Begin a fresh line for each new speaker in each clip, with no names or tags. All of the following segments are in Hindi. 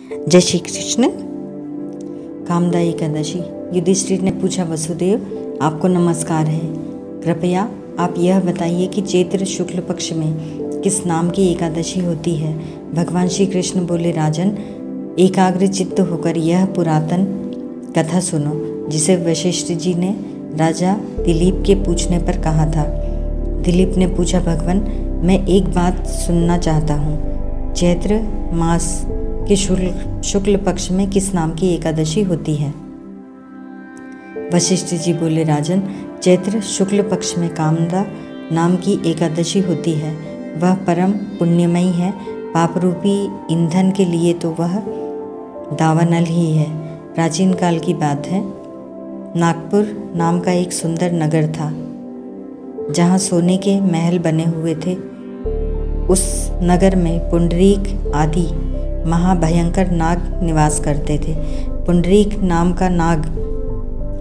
जय श्री कृष्ण। कामदा एकादशी। युधिष्ठिर ने पूछा, वसुदेव आपको नमस्कार है, कृपया आप यह बताइए कि चैत्र शुक्ल पक्ष में किस नाम की एकादशी होती है। भगवान श्री कृष्ण बोले, राजन, एकाग्र चित्त होकर यह पुरातन कथा सुनो, जिसे वशिष्ठ जी ने राजा दिलीप के पूछने पर कहा था। दिलीप ने पूछा, भगवान, मैं एक बात सुनना चाहता हूँ। चैत्र मास के शुक्ल पक्ष में किस नाम की एकादशी होती है। वशिष्ठ जी बोले, राजन, चैत्र शुक्ल पक्ष में कामदा नाम की एकादशी होती है। वह परम पुण्यमयी है। पाप रूपी ईंधन के लिए तो वह दावानल ही है। प्राचीन काल की बात है, नागपुर नाम का एक सुंदर नगर था, जहाँ सोने के महल बने हुए थे। उस नगर में पुंडरीक आदि महाभयंकर नाग निवास करते थे। पुंडरीक नाम का नाग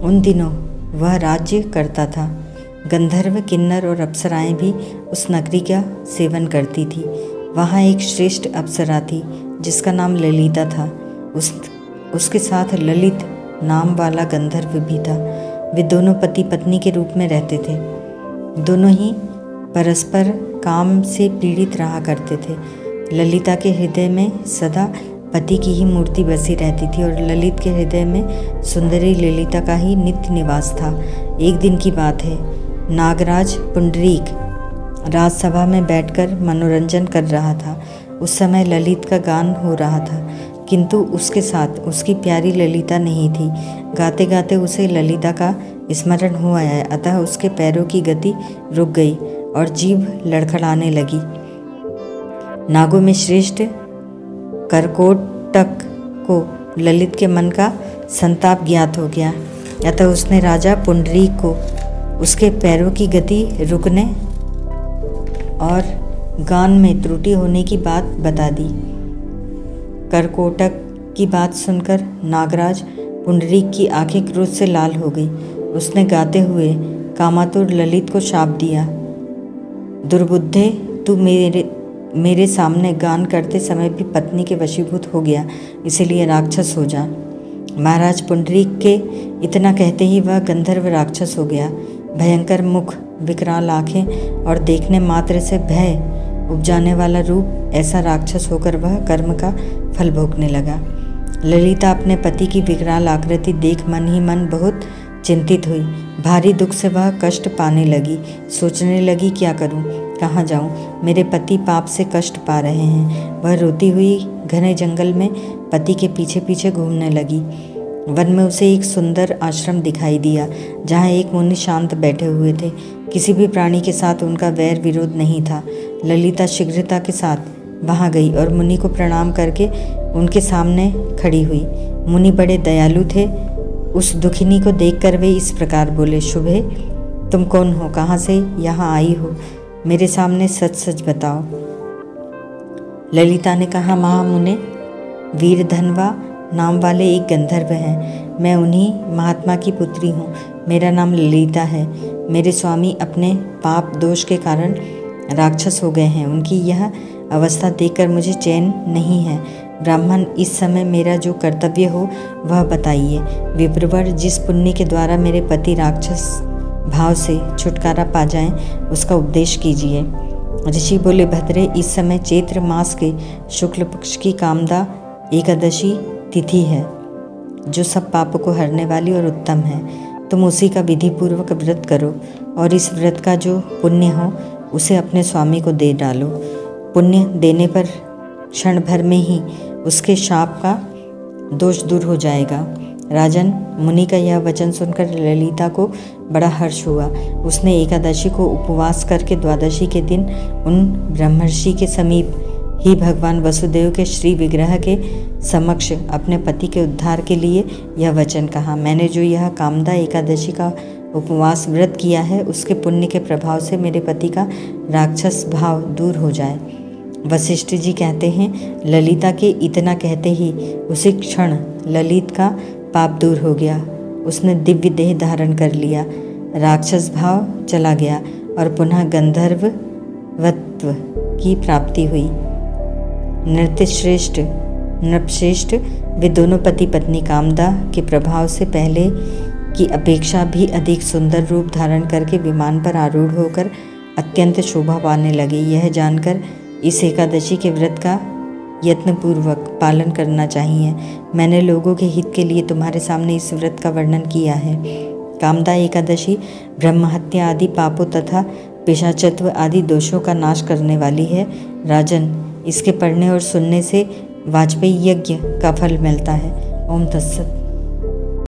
उन दिनों वह राज्य करता था। गंधर्व, किन्नर और अप्सराएं भी उस नगरी का सेवन करती थी। वहाँ एक श्रेष्ठ अप्सरा थी जिसका नाम ललिता था। उसके साथ ललित नाम वाला गंधर्व भी था। वे दोनों पति पत्नी के रूप में रहते थे। दोनों ही परस्पर काम से पीड़ित रहा करते थे। ललिता के हृदय में सदा पति की ही मूर्ति बसी रहती थी और ललित के हृदय में सुंदरी ललिता का ही नित्य निवास था। एक दिन की बात है, नागराज पुंडरीक राजसभा में बैठकर मनोरंजन कर रहा था। उस समय ललित का गान हो रहा था, किंतु उसके साथ उसकी प्यारी ललिता नहीं थी। गाते गाते उसे ललिता का स्मरण हो आया, अतः उसके पैरों की गति रुक गई और जीभ लड़खड़ाने लगी। नागों में श्रेष्ठ करकोटक को ललित के मन का संताप ज्ञात हो गया, अतः उसने राजा पुंडरीक को उसके पैरों की गति रुकने और गान में त्रुटि होने की बात बता दी। करकोटक की बात सुनकर नागराज पुंडरीक की आंखें क्रोध से लाल हो गई। उसने गाते हुए कामातुर ललित को शाप दिया, दुर्बुद्धे, तू मेरे सामने गान करते समय भी पत्नी के वशीभूत हो गया, इसीलिए राक्षस हो जा। महाराज पुंडरीक के इतना कहते ही वह गंधर्व राक्षस हो गया। भयंकर मुख, विकराल आंखें और देखने मात्र से भय उपजाने वाला रूप, ऐसा राक्षस होकर वह कर्म का फल भोगने लगा। ललिता अपने पति की विकराल आकृति देख मन ही मन बहुत चिंतित हुई। भारी दुख से वह कष्ट पाने लगी। सोचने लगी, क्या करूं, कहाँ जाऊं, मेरे पति पाप से कष्ट पा रहे हैं। वह रोती हुई घने जंगल में पति के पीछे पीछे घूमने लगी। वन में उसे एक सुंदर आश्रम दिखाई दिया, जहाँ एक मुनि शांत बैठे हुए थे। किसी भी प्राणी के साथ उनका वैर विरोध नहीं था। ललिता शीघ्रता के साथ वहाँ गई और मुनि को प्रणाम करके उनके सामने खड़ी हुई। मुनि बड़े दयालु थे। उस दुखिनी को देखकर वे इस प्रकार बोले, शुभे, तुम कौन हो, कहाँ से यहाँ आई हो, मेरे सामने सच सच बताओ। ललिता ने कहा, महामुने, वीरधनवा नाम वाले एक गंधर्व हैं। मैं उन्हीं महात्मा की पुत्री हूँ। मेरा नाम ललिता है। मेरे स्वामी अपने पाप दोष के कारण राक्षस हो गए हैं। उनकी यह अवस्था देखकर मुझे चैन नहीं है। ब्राह्मण, इस समय मेरा जो कर्तव्य हो वह बताइए। विप्रवर, जिस पुण्य के द्वारा मेरे पति राक्षस भाव से छुटकारा पा जाएं, उसका उपदेश कीजिए। ऋषि बोले, भद्रे, इस समय चैत्र मास के शुक्ल पक्ष की कामदा एकादशी तिथि है, जो सब पापों को हरने वाली और उत्तम है। तुम उसी का विधि पूर्वक व्रत करो और इस व्रत का जो पुण्य हो उसे अपने स्वामी को दे डालो। पुण्य देने पर क्षण भर में ही उसके शाप का दोष दूर हो जाएगा। राजन, मुनि का यह वचन सुनकर ललिता को बड़ा हर्ष हुआ। उसने एकादशी को उपवास करके द्वादशी के दिन उन ब्रह्मर्षि के समीप ही भगवान वसुदेव के श्री विग्रह के समक्ष अपने पति के उद्धार के लिए यह वचन कहा, मैंने जो यह कामदा एकादशी का उपवास व्रत किया है, उसके पुण्य के प्रभाव से मेरे पति का राक्षस भाव दूर हो जाए। वशिष्ठ जी कहते हैं, ललिता के इतना कहते ही उसी क्षण ललित का पाप दूर हो गया। उसने दिव्य देह धारण कर लिया, राक्षस भाव चला गया और पुनः गंधर्वत्व की प्राप्ति हुई। नृत्य श्रेष्ठ नृपश्रेष्ठ, वे दोनों पति पत्नी कामदा के प्रभाव से पहले की अपेक्षा भी अधिक सुंदर रूप धारण करके विमान पर आरूढ़ होकर अत्यंत शोभा पाने लगे। यह जानकर इस एकादशी के व्रत का यत्नपूर्वक पालन करना चाहिए। मैंने लोगों के हित के लिए तुम्हारे सामने इस व्रत का वर्णन किया है। कामदा एकादशी ब्रह्महत्या आदि पापों तथा पिशाचत्व आदि दोषों का नाश करने वाली है। राजन, इसके पढ़ने और सुनने से वाजपेयी यज्ञ का फल मिलता है। ओम तत्सत।